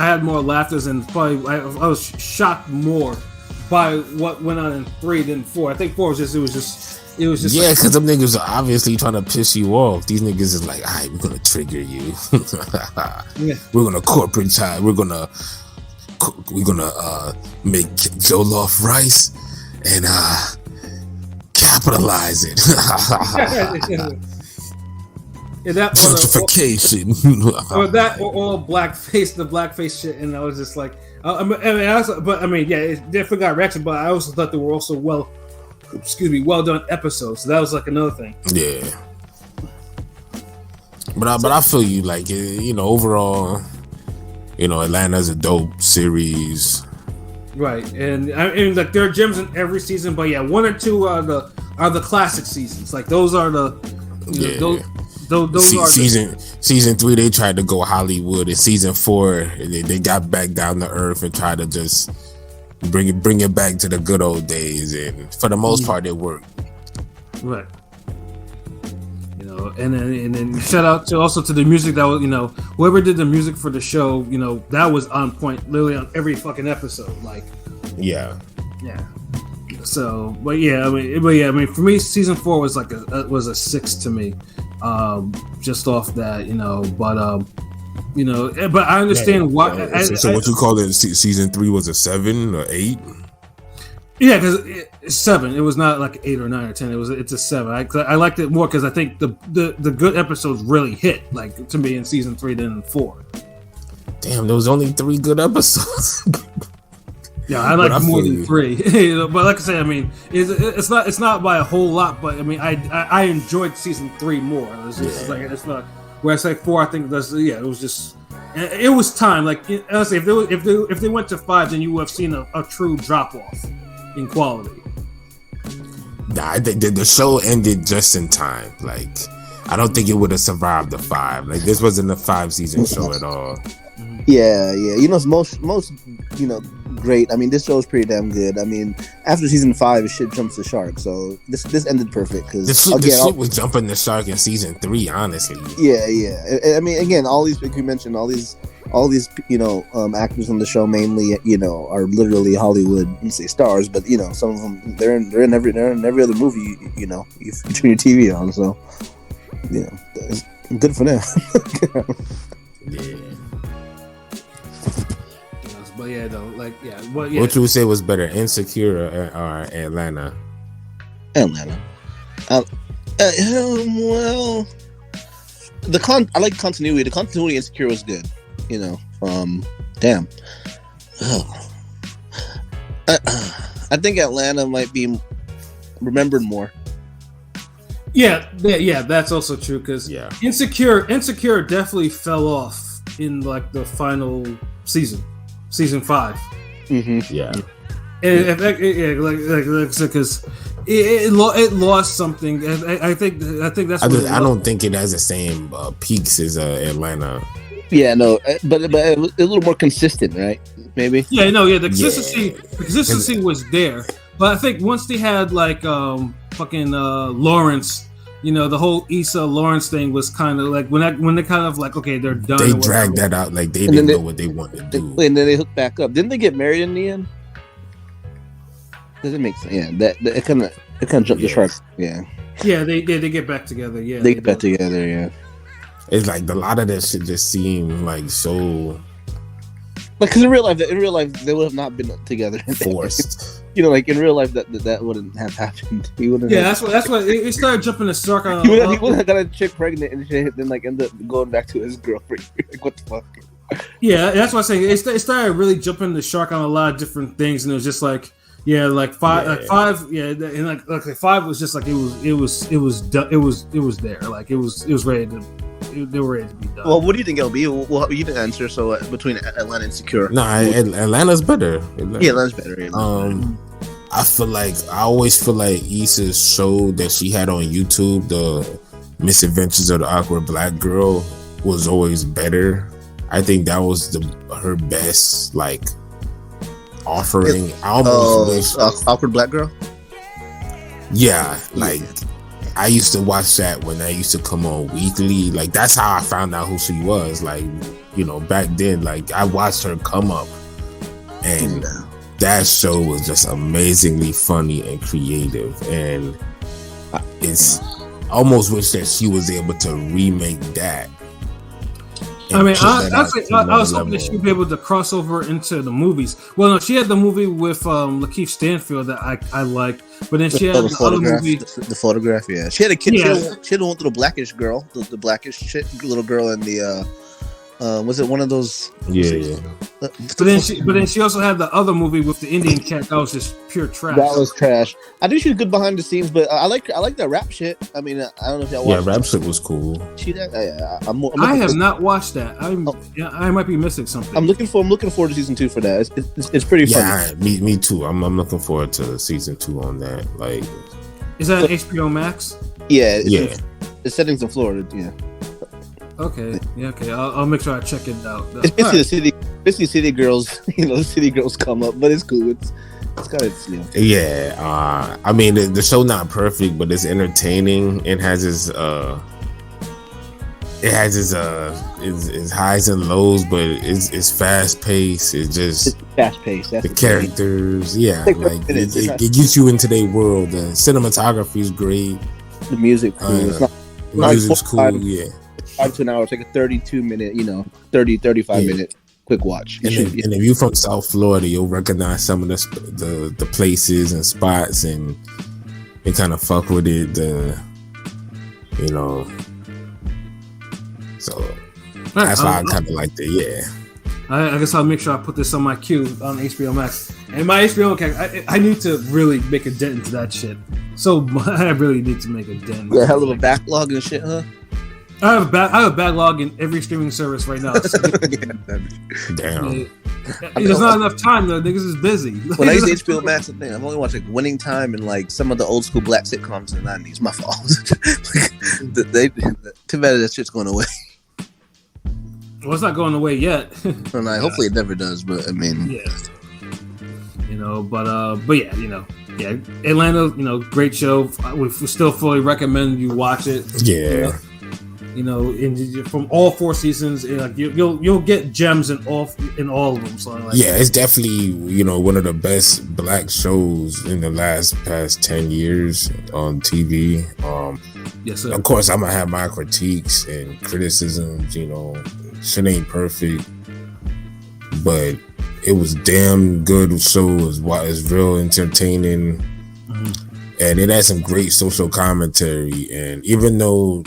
Speaker 3: had more laughters and probably I was shocked more by what went on in 3 than 4. I think 4 was just
Speaker 4: yeah, because them niggas are obviously trying to piss you off. These niggas is like, all right, we're gonna trigger you. We're gonna corporate time. We're gonna make jollof rice and capitalize it.
Speaker 3: Yeah, that
Speaker 4: Gentrification.
Speaker 3: or that or all blackface, the blackface shit, and I was just like, yeah, it definitely got reaction, but I also thought they were also well done episodes. So that was like another thing.
Speaker 4: Yeah. But I feel you, like, overall, Atlanta's a dope series.
Speaker 3: Right, and I mean, like, there are gems in every season, but yeah, 1 or 2 are the classic seasons. Like, those are the
Speaker 4: season 3 they tried to go Hollywood, and season 4 they got back down to earth and tried to just bring it back to the good old days, and for the most part it worked.
Speaker 3: Right. And then shout out to the music that was, whoever did the music for the show, that was on point literally on every fucking episode. Like, yeah. So, but I mean, for me, season 4 was like was a 6 to me, just off that, but I understand why.
Speaker 4: So what you call it? Season 3 was a 7 or 8?
Speaker 3: Yeah, because it's 7. It was not like 8 or 9 or 10. It's a 7. I liked it more because I think the good episodes really hit, like, to me in season 3 than in 4.
Speaker 4: Damn, there was only 3 good episodes.
Speaker 3: Yeah, I like more than 3. But like I said, I mean, it's not by a whole lot. But I mean, I enjoyed season 3 more. It was just like, it's not. Where I say 4, I think it was just. It was time. Like, honestly, if they went to 5, then you would have seen a true drop off in quality.
Speaker 4: Nah, the show ended just in time. Like, I don't think it would have survived the 5. Like, this wasn't a 5-season show at all.
Speaker 5: Yeah. Most great. I mean, this show is pretty damn good. I mean, after season 5, shit jumps the shark. So this ended perfect because
Speaker 4: the shit was jumping the shark in season 3. Honestly.
Speaker 5: Yeah. I mean, again, all these, like you mentioned, all these actors on the show mainly, are literally Hollywood, say stars, but some of them they're in every other movie you turn your TV on. So it's good for them.
Speaker 4: Yeah.
Speaker 3: But yeah, though, like, yeah.
Speaker 4: What you would say was better, Insecure or Atlanta?
Speaker 5: Atlanta. Well, I like continuity. The continuity Insecure was good. Damn. I think Atlanta might be remembered more.
Speaker 3: Yeah, that's also true because Insecure definitely fell off in like the final season 5.
Speaker 5: Mm-hmm.
Speaker 4: Yeah,
Speaker 3: and because it lost something. I think that's.
Speaker 4: I don't think it has the same peaks as Atlanta.
Speaker 5: Yeah, no, but a little more consistent, right? Maybe.
Speaker 3: Yeah, no, yeah. The consistency was there, but I think once they had like fucking Lawrence, the whole Issa Lawrence thing was kind of like when they kind of like, okay, they're done.
Speaker 4: They dragged that out, like they didn't know what they wanted to do,
Speaker 5: and then they hooked back up. Didn't they get married in the end? Does it make sense? Yeah, that it kind of jumped the shark. Yeah.
Speaker 3: Yeah, they get back together. Yeah,
Speaker 5: they get back together. Yeah.
Speaker 4: It's like a lot of that shit just seemed like so.
Speaker 5: Like, because in real life they would have not been together.
Speaker 4: Forced.
Speaker 5: Like in real life that wouldn't have happened. He wouldn't.
Speaker 3: Yeah, that's what it started jumping the shark on.
Speaker 5: He would have got a chick pregnant and shit, then like end up going back to his girlfriend. Like, what the fuck?
Speaker 3: Yeah, that's what I'm saying. It started really jumping the shark on a lot of different things, and it was just like. Yeah, like 5. And like 5 was just like it was there. Like it was ready to. They were ready to be done.
Speaker 5: Well, what do you think, LB? Well, you didn't answer. So between Atlanta and Secure,
Speaker 4: no, Atlanta's better.
Speaker 5: Yeah, Atlanta's better.
Speaker 4: I always feel like Issa's show that she had on YouTube, the Misadventures of the Awkward Black Girl, was always better. I think that was her best like offering. I almost wish
Speaker 5: Awkward Black Girl.
Speaker 4: Yeah, like. I used to watch that when I used to come on weekly. Like, that's how I found out who she was. Like, back then, like, I watched her come up. And that show was just amazingly funny and creative. And it's almost wish that she was able to remake that
Speaker 3: I mean,
Speaker 4: push that out
Speaker 3: actually,
Speaker 4: to
Speaker 3: I was
Speaker 4: another
Speaker 3: hoping that she'd
Speaker 4: level.
Speaker 3: be able to cross over into the movies. Well, no, she had the movie with Lakeith Stanfield that I liked, but then she had the other movie.
Speaker 5: The photograph, yeah. She had a kid.
Speaker 3: Yeah.
Speaker 5: She had one little blackish girl, the blackish little girl in the. Was it one of those?
Speaker 4: Yeah.
Speaker 3: But then she also had the other movie with the Indian cat that was just pure trash.
Speaker 5: That was trash. I think she was good behind the scenes, but I like that rap shit. I mean, I don't know if y'all watched.
Speaker 4: Yeah, rap shit was cool.
Speaker 3: I have not watched that. I might be missing something.
Speaker 5: I'm looking forward to season 2 for that. It's pretty fun.
Speaker 4: Yeah, me too. I'm looking forward to season 2 on that. Like,
Speaker 3: is that an HBO Max?
Speaker 5: Yeah.
Speaker 4: Yeah.
Speaker 5: It's settings in Florida. Yeah.
Speaker 3: Okay. Yeah. Okay. I'll make sure I check it out.
Speaker 5: It's basically city girls. The city girls come up, but it's cool. It's kind of
Speaker 4: Yeah. I mean, the show not perfect, but it's entertaining. It has its its highs and lows, but it's fast paced. It's
Speaker 5: fast paced.
Speaker 4: The characters, it gets you into their world. The cinematography is great.
Speaker 5: The music, cool.
Speaker 4: The music's cool. Yeah.
Speaker 5: 5 to an hour, take a 32-minute, 35 minute quick watch.
Speaker 4: And if you're from South Florida, you'll recognize some of the places and spots, and kind of fuck with it. So that's why I kind of liked it. Yeah.
Speaker 3: I guess I'll make sure I put this on my queue on HBO Max. And my HBO Max, I need to really make a dent into that shit. So I really need to make a dent.
Speaker 5: A hell of a backlog and shit, huh?
Speaker 3: I have a backlog in every streaming service right now.
Speaker 4: Damn.
Speaker 3: There's not enough time though. Niggas is busy.
Speaker 5: When I use HBO Max, I've only watched like Winning Time and like some of the old school black sitcoms in the 90s. My fault. Too bad that shit's going away.
Speaker 3: Well, it's not going away yet.
Speaker 5: And hopefully it never does. But I mean,
Speaker 3: yeah. But yeah, yeah, Atlanta, great show. We still fully recommend you watch it.
Speaker 4: Yeah.
Speaker 3: From all 4 seasons, you'll get gems in all of them. So
Speaker 4: yeah, it's definitely one of the best black shows in the past 10 years on TV.
Speaker 3: Yes, sir.
Speaker 4: Of course, I'm gonna have my critiques and criticisms. Shit ain't perfect, but it was damn good show. It's real entertaining, and it had some great social commentary. And even though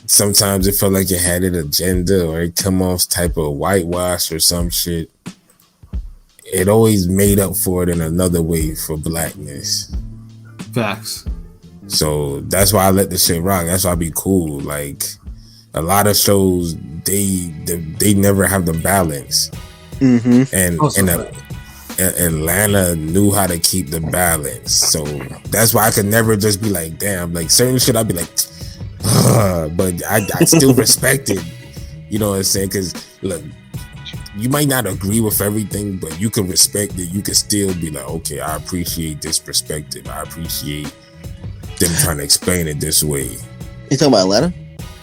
Speaker 4: sometimes it felt like it had an agenda or it come off type of whitewash or some shit, it always made up for it in another way for blackness.
Speaker 3: Facts.
Speaker 4: So that's why I let the shit rock. That's why I be cool. Like a lot of shows, they never have the balance. And Atlanta knew how to keep the balance. So that's why I could never just be like, damn, like certain shit I'd be like, but I still respect it. You know what I'm saying? Because look, you might not agree with everything, but you can respect it. You can still be like, okay, I appreciate this perspective. I appreciate them trying to explain it this way.
Speaker 5: You talking about Atlanta?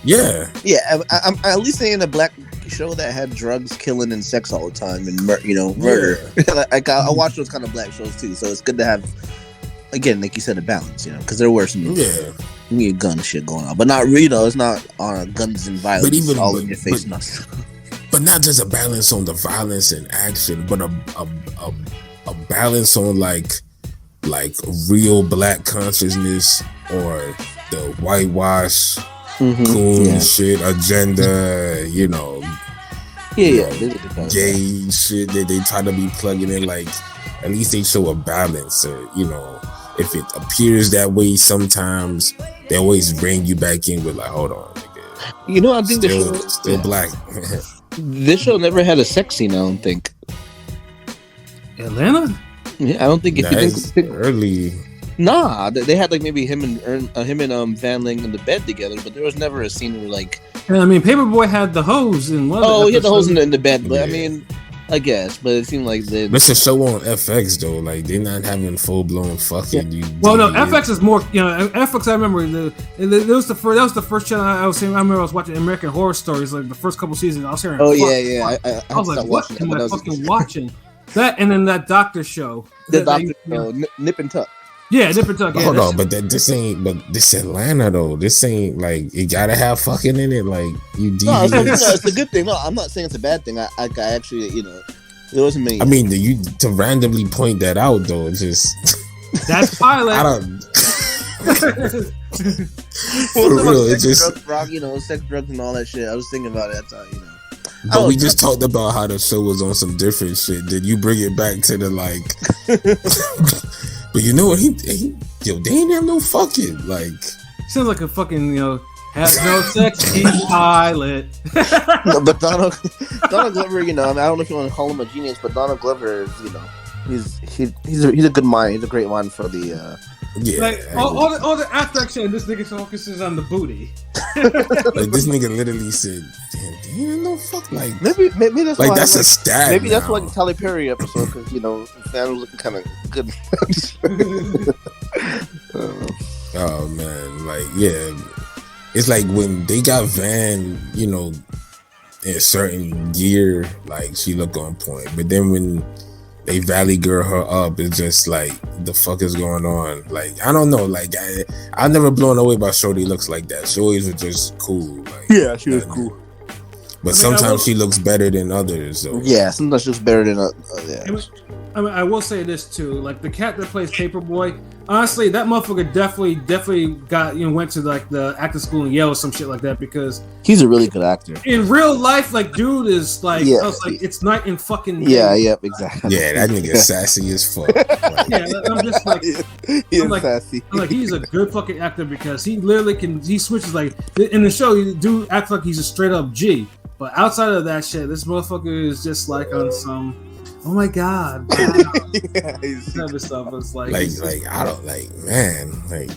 Speaker 4: Yeah.
Speaker 5: Yeah, I'm at least saying a black show that had drugs, killing, and sex all the time, and murder. Yeah. Like I watch those kind of black shows too, so it's good to have, again, like you said, a balance. Because there were some gun shit going on, but not it's not on guns and violence, in your face.
Speaker 4: But not just a balance on the violence and action, but a balance on like real black consciousness or the whitewash coon shit agenda, gay shit that they try to be plugging in. Like at least they show a balance, if it appears that way sometimes, they always bring you back in with like, hold on, nigga.
Speaker 5: I think
Speaker 4: still black.
Speaker 5: This show never had a sex scene, I don't think.
Speaker 3: Atlanta?
Speaker 5: Yeah, I don't think. If you think
Speaker 4: early.
Speaker 5: Nah, they had like maybe him and Van laying in the bed together, but there was never a scene where like.
Speaker 3: I mean, Paperboy had the hose in one.
Speaker 5: Oh, he had the hose in the bed, but I mean, I guess, but it seemed like
Speaker 4: it's a show on FX though. Like they're not having full blown fucking.
Speaker 3: Yeah. Well, no, FX is more. FX. I remember that was the first channel I was seeing. I remember I was watching American Horror Stories, like the first couple seasons. I was hearing.
Speaker 5: Oh yeah.
Speaker 3: I was like, what am I fucking watching? That and then that doctor show.
Speaker 5: The doctor show, Nip and Tuck.
Speaker 3: Yeah, different talk. Yeah,
Speaker 4: Hold
Speaker 3: that's-
Speaker 4: on, but this Atlanta though. This ain't like it gotta have fucking in it. Like you
Speaker 5: No,
Speaker 4: devious.
Speaker 5: it's a good thing. No, I'm not saying it's a bad thing. I actually, there wasn't many.
Speaker 4: I mean, you to randomly point that out though, it's just
Speaker 3: that's pilot.
Speaker 4: I don't. For real, it just.
Speaker 5: Drugs, rock, sex, drugs, and all that shit. I was thinking about it. That's how,
Speaker 4: But we just talked about how the show was on some different shit. Did you bring it back to the like? But you know what? They ain't have no fucking like.
Speaker 3: Sounds like a fucking has no sex, he's pilot.
Speaker 5: No, but Donald Glover, I don't know if you want to call him a genius, but Donald Glover is he's a good mind. He's a great mind for the.
Speaker 4: Yeah,
Speaker 3: like all the after action, this nigga focuses on the booty.
Speaker 4: Like this nigga literally said, "Damn, no fuck." Like
Speaker 5: maybe that's
Speaker 4: like
Speaker 5: why
Speaker 4: that's a stab.
Speaker 5: Maybe that's
Speaker 4: now.
Speaker 5: like the Tyler Perry episode because Van was looking kind of good.
Speaker 4: Oh man, like yeah, it's like when they got Van, in a certain year, like she looked on point, but then when they Valley Girl her up, it's just like the fuck is going on. Like I don't know, like I never blown away by Shorty looks like that. She always was just cool. Like,
Speaker 5: Yeah, she was cool.
Speaker 4: But sometimes she looks better than others. So.
Speaker 5: Yeah, sometimes she looks better than yeah.
Speaker 3: I will say this too, like the cat that plays Paperboy. Honestly, that motherfucker definitely got went to like the acting school in Yale or some shit like that because
Speaker 5: he's a really good actor.
Speaker 3: In real life, like dude is like,
Speaker 5: yeah.
Speaker 3: I was like, it's night and fucking day.
Speaker 5: Yeah, yep, exactly.
Speaker 4: Yeah, that nigga sassy as fuck. Like,
Speaker 3: yeah, I'm just like,
Speaker 5: I'm like, sassy.
Speaker 3: I'm like, he's a good fucking actor because he literally he switches like in the show. You do act like he's a straight up G, but outside of that shit, this motherfucker is just like on some. Oh my god! Wow.
Speaker 5: Yeah,
Speaker 3: type of stuff. It's like
Speaker 4: I don't like, man. Like,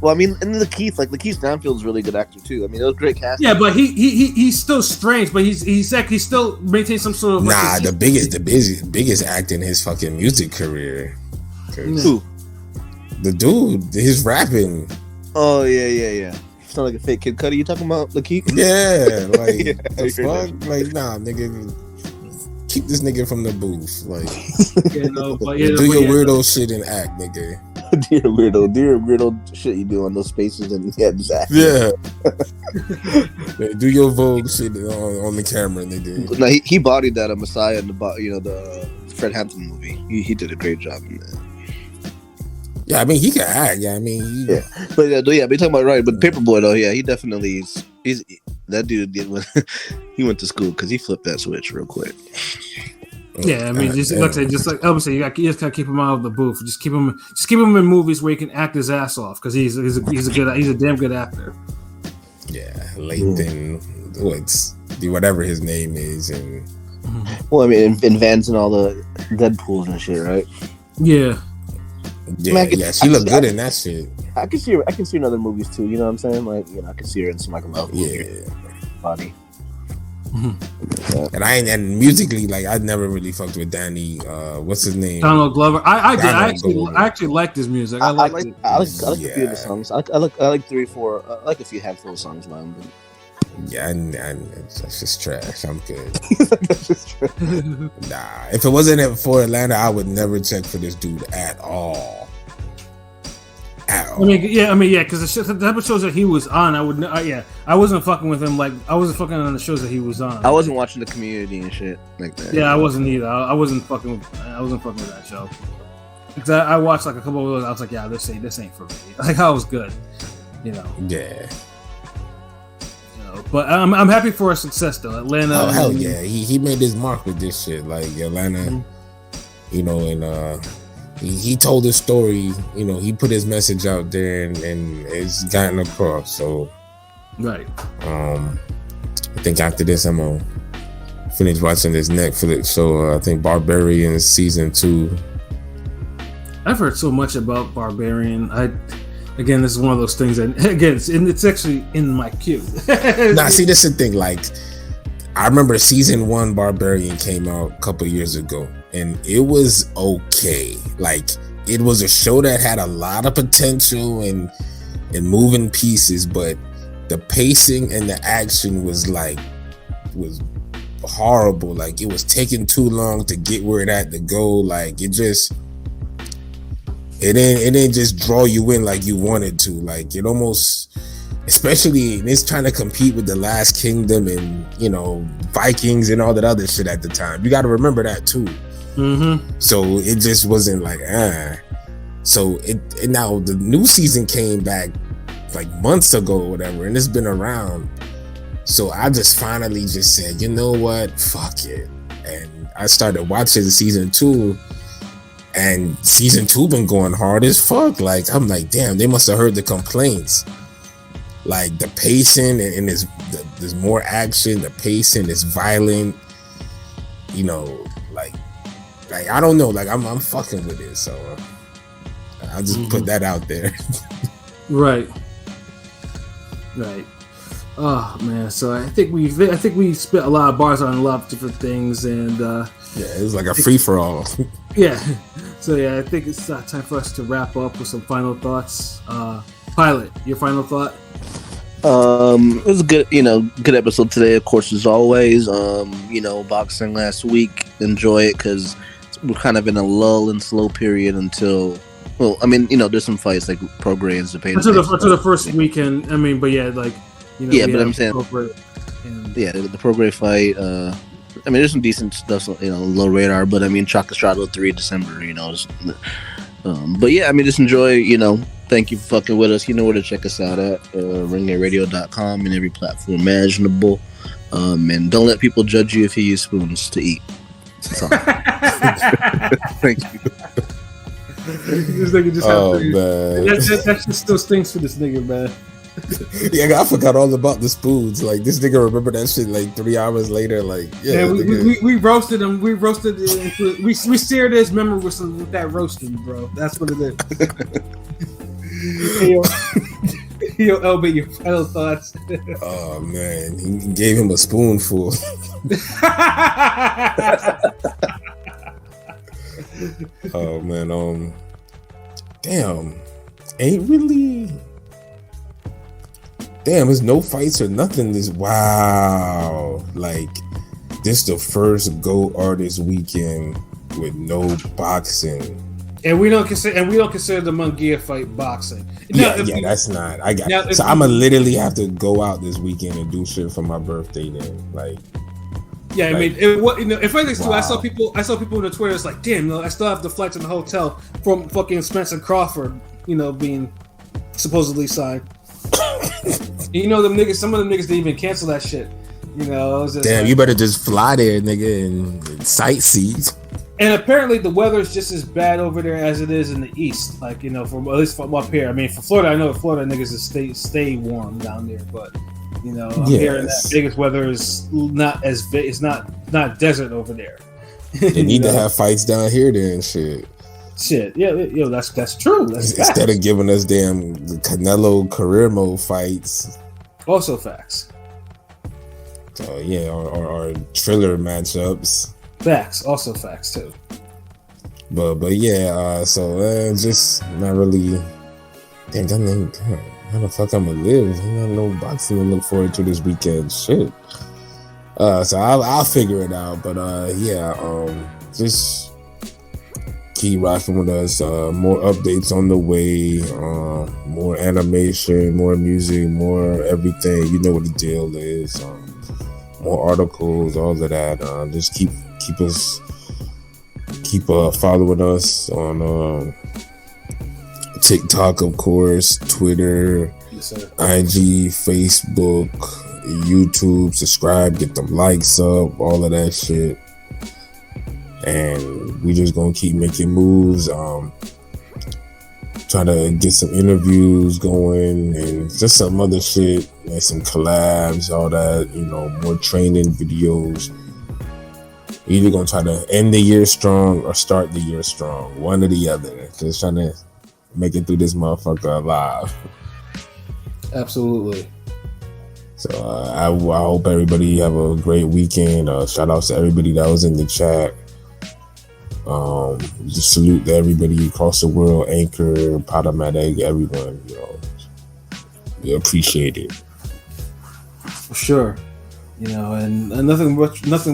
Speaker 5: well, I mean, and Lakeith Stanfield's a really good actor too. I mean, it was great casting.
Speaker 3: Yeah, but he's still strange, but he's still maintains some sort of.
Speaker 4: Nah, the biggest act in his fucking music career.
Speaker 5: Who?
Speaker 4: The dude, his rapping.
Speaker 5: Oh yeah. Sound like a fake Kid Cudi. You talking about Lakeith?
Speaker 4: Yeah, like
Speaker 5: Yeah,
Speaker 4: the fuck, like nah, nigga. Keep this nigga from the booth, like do your weirdo shit and act, nigga.
Speaker 5: Dear weirdo shit you do on those spaces and just act.
Speaker 4: Yeah, do your Vogue shit on the camera, nigga.
Speaker 5: No, he bodied that Messiah in the Fred Hampton movie. He did a great job in that.
Speaker 4: Yeah, I mean he can act. Yeah, I mean
Speaker 5: but you're talking about right. But Paperboy though, yeah, he definitely he's that dude he went to school because he flipped that switch real quick.
Speaker 3: Yeah, I mean, just like Elvis said, you just gotta keep him out of the booth. Just keep him in movies where he can act his ass off because he's a damn good actor.
Speaker 4: Yeah, Lathan, whatever his name is, and
Speaker 5: well, I mean, in Vans and all the Deadpools and shit, right?
Speaker 3: Yeah.
Speaker 4: Yeah, she looked good in that shit.
Speaker 5: I can see her in other movies too. You know what I'm saying? Like, I can see her in some like a love movie. Body.
Speaker 4: Mm-hmm. Yeah. And musically, like I never really fucked with Danny. What's his name?
Speaker 3: Donald Glover. I actually liked his music. I like
Speaker 5: a few of the songs. I like 3 or 4. I like a few handful of songs by him.
Speaker 4: Yeah, and that's just trash. I'm good. That's just trash. Nah, if it wasn't for Atlanta, I would never check for this dude at all.
Speaker 3: I mean, because the type of shows that he was on, I wasn't fucking with him. Like I wasn't fucking on the shows that he was on.
Speaker 5: I wasn't watching The Community and shit like that.
Speaker 3: Yeah, I wasn't either. I wasn't fucking with that show. Because I watched like a couple of those. I was like, yeah, this ain't for me. Like I was good,
Speaker 4: Yeah.
Speaker 3: But I'm happy for his success though. Atlanta.
Speaker 4: Oh hell yeah, he made his mark with this shit. Like Atlanta, and he told his story. He put his message out there, and it's gotten across. So,
Speaker 3: right.
Speaker 4: I think after this, I'm gonna finish watching this Netflix show. I think Barbarian season 2.
Speaker 3: I've heard so much about Barbarian. Again, this is one of those things that it's actually in my queue.
Speaker 4: Nah, see, this is the thing. Like, I remember season 1 Barbarian came out a couple years ago, and it was okay. Like, it was a show that had a lot of potential and moving pieces, but the pacing and the action was horrible. Like, it was taking too long to get where it had to go. Like, it just It didn't just draw you in like you wanted to. Like it almost, especially it's trying to compete with the Last Kingdom and Vikings and all that other shit at the time. You got to remember that too.
Speaker 3: Mm-hmm.
Speaker 4: So it just wasn't like So it now the new season came back like months ago or whatever, and it's been around. So I just finally just said, you know what, fuck it, and I started watching season 2. And season 2 been going hard as fuck. Like I'm like, damn, they must have heard the complaints. Like the pacing and there's more action. The pacing is violent. Like I don't know. Like I'm fucking with it. So I'll just put that out there.
Speaker 3: Right. Oh man, so I think we spit a lot of bars on a lot of different things, and
Speaker 4: yeah, it was like a free for all.
Speaker 3: Yeah. So yeah, I think it's time for us to wrap up with some final thoughts. Pilot, your final thought?
Speaker 5: It was a good episode today, of course, as always. Boxing last week, enjoy it because we're kind of in a lull and slow period until. Well, I mean, there's some fights like Prograis and Zepeda.
Speaker 3: Until the first weekend. I mean, but yeah, like
Speaker 5: yeah, but I'm saying, the Prograis fight. I mean, there's some decent stuff, low radar, but I mean, Chalk Estrado 3 December, but yeah, I mean, just enjoy, thank you for fucking with us. You know where to check us out at, ringairadio.com and every platform imaginable. And don't let people judge you if you use spoons to eat. That's all. Thank you.
Speaker 3: This nigga just man. That shit still stinks for this nigga, man.
Speaker 4: Yeah, I forgot all about the spoons. Like this nigga remember that shit like 3 hours later. Like
Speaker 3: we roasted him. We roasted it. We seared his memory with that roasting, bro. That's what it is. Yo, LB, your final thoughts.
Speaker 4: Oh man, he gave him a spoonful. Oh man, damn, ain't really. Damn, there's no fights or nothing. Wow, like this the first Go Artist weekend with no boxing. And we don't consider the Munguia fight boxing. That's not. I'ma literally have to go out this weekend and do shit for my birthday then. Like, yeah, I mean, if I think I saw people on the Twitter. It's like, damn, I still have the flights in the hotel from fucking Spencer Crawford, being supposedly signed. Them niggas. Some of them niggas didn't even cancel that shit. Damn, you better just fly there, nigga, and sightsee. And apparently the weather is just as bad over there as it is in the east. Like, from at least from up here. I mean, for Florida, I know Florida niggas is stay warm down there, but I'm hearing that Vegas weather is not it's not desert over there. They need to have fights down here then, shit. Yeah, that's true. Instead of giving us damn Canelo career mode fights. Also facts. So yeah, or Triller matchups. Facts, also facts too. But yeah, so just not really. Damn, how the fuck I'ma live? I got no boxing to look forward to this weekend. Shit. So I'll figure it out. But just keep rocking with us. More updates on the way. More animation, more music, more everything. You know what the deal is. More articles, all of that. Just keep following us on TikTok, of course, Twitter, yes, IG, Facebook, YouTube. Subscribe, get them likes up, all of that shit. And we just gonna keep making moves. Try to get some interviews going and just some other shit, like some collabs, all that. More training videos. Either gonna try to end the year strong or start the year strong, one or the other. Just trying to make it through this motherfucker alive. Absolutely. So I hope everybody have a great weekend. Shout outs to everybody that was in the chat. Just salute to everybody across the world, Anchor, Podomatic, everyone. We appreciate it. For sure. And nothing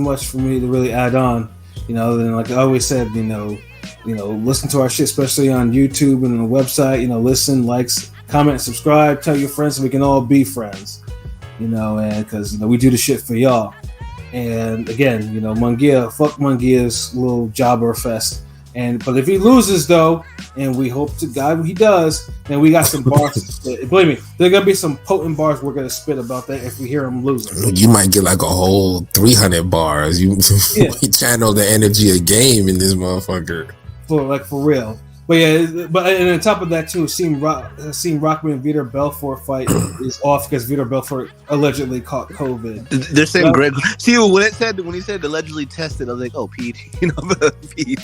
Speaker 4: much for me to really add on. Other than like I always said,
Speaker 3: listen to our shit, especially on YouTube and on the website. Listen, likes, comment, subscribe, tell your friends so we can all be friends. And because we do the shit for y'all. And again, Mungia, fuck Mungia's little jobber fest. But if he loses though, and we hope to God he does, then we got some bars to spit. Believe me, there are gonna be some potent bars we're gonna spit about that if we hear him losing.
Speaker 4: You might get like a whole 300 bars. You channel the energy of game in this motherfucker.
Speaker 3: For real. But and on top of that too, seeing Rockman and Vitor Belfort fight is off because Vitor Belfort allegedly caught COVID.
Speaker 5: They're saying Greg. See when he said allegedly tested, I was like, oh, Pete, Pete.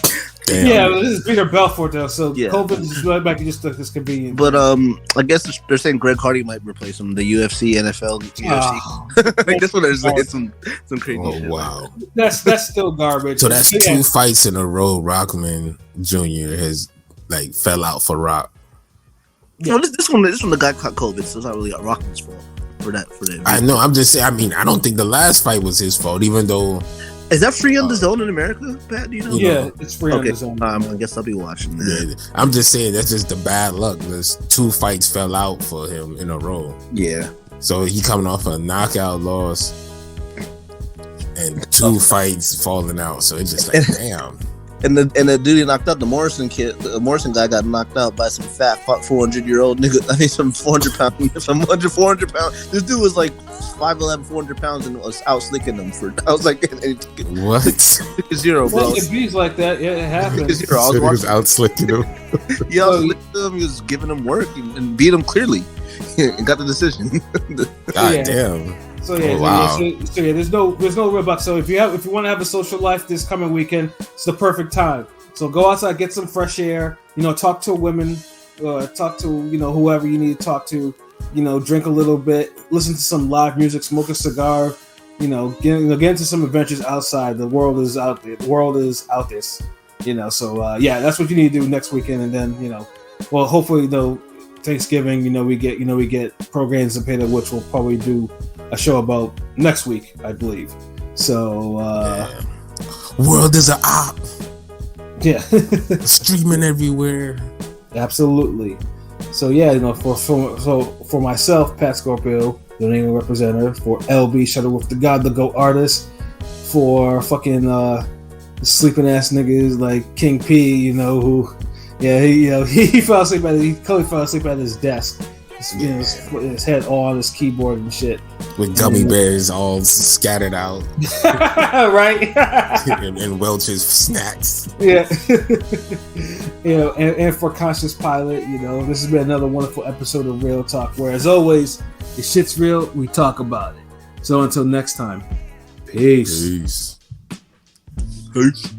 Speaker 4: Damn.
Speaker 3: Yeah, this is Vitor Belfort though, so COVID is might be just this convenient.
Speaker 5: But I guess they're saying Greg Hardy might replace him. The UFC, NFL, UFC. Like that's what they're saying. Some crazy.
Speaker 4: Oh
Speaker 5: shit.
Speaker 4: wow,
Speaker 3: that's still garbage.
Speaker 4: So that's 2 fights in a row. Rockman Jr. has fell out for Rock.
Speaker 5: Yeah. No, this one the guy caught COVID, so it's not really Rockman's fault for that.
Speaker 4: I know. I'm just saying. I mean, I don't think the last fight was his fault, even though.
Speaker 5: Is that free on the zone in America, Pat? Do you know?
Speaker 3: Yeah, it's free on the zone.
Speaker 5: I guess I'll be watching that.
Speaker 4: Yeah, I'm just saying that's just the bad luck. There's 2 fights fell out for him in a row.
Speaker 5: Yeah.
Speaker 4: So he coming off a knockout loss and 2 fights falling out. So it's just damn.
Speaker 5: And the dude he knocked out, the Morrison guy got knocked out by some fat 400-year-old nigga. I think some 400 pounds. This dude was like 5'11", 400 pounds and was out slicking them for. I was like,
Speaker 4: what?
Speaker 5: 0, bro.
Speaker 3: It bees like that. Yeah, it happens.
Speaker 4: So he was out slicking him.
Speaker 5: He out slicked him. He was giving him work and beat him clearly, and got the decision.
Speaker 4: God damn.
Speaker 3: So there's no real buck. So if you want to have a social life this coming weekend, it's the perfect time. So go outside, get some fresh air. Talk to women, talk to whoever you need to talk to. Drink a little bit, listen to some live music, smoke a cigar. Get into some adventures outside. The world is out there. The world is out there. So that's what you need to do next weekend, and then hopefully Thanksgiving. We get programs and Peter, which we'll probably do a show about next week, I believe. So
Speaker 4: world is an op.
Speaker 3: Yeah.
Speaker 4: Streaming everywhere.
Speaker 3: Absolutely. So for myself, Pat Scorpio, the New England representative, for LB Shutterworth, the God, the GOAT artist, for fucking sleeping ass niggas like King P, who he fell asleep at his desk. His head all on his keyboard and shit.
Speaker 4: With gummy bears all scattered out.
Speaker 3: Right?
Speaker 4: and Welch's snacks.
Speaker 3: Yeah. And for Conscious Pilot, this has been another wonderful episode of Real Talk, where as always, if shit's real, we talk about it. So until next time, peace.
Speaker 4: Peace.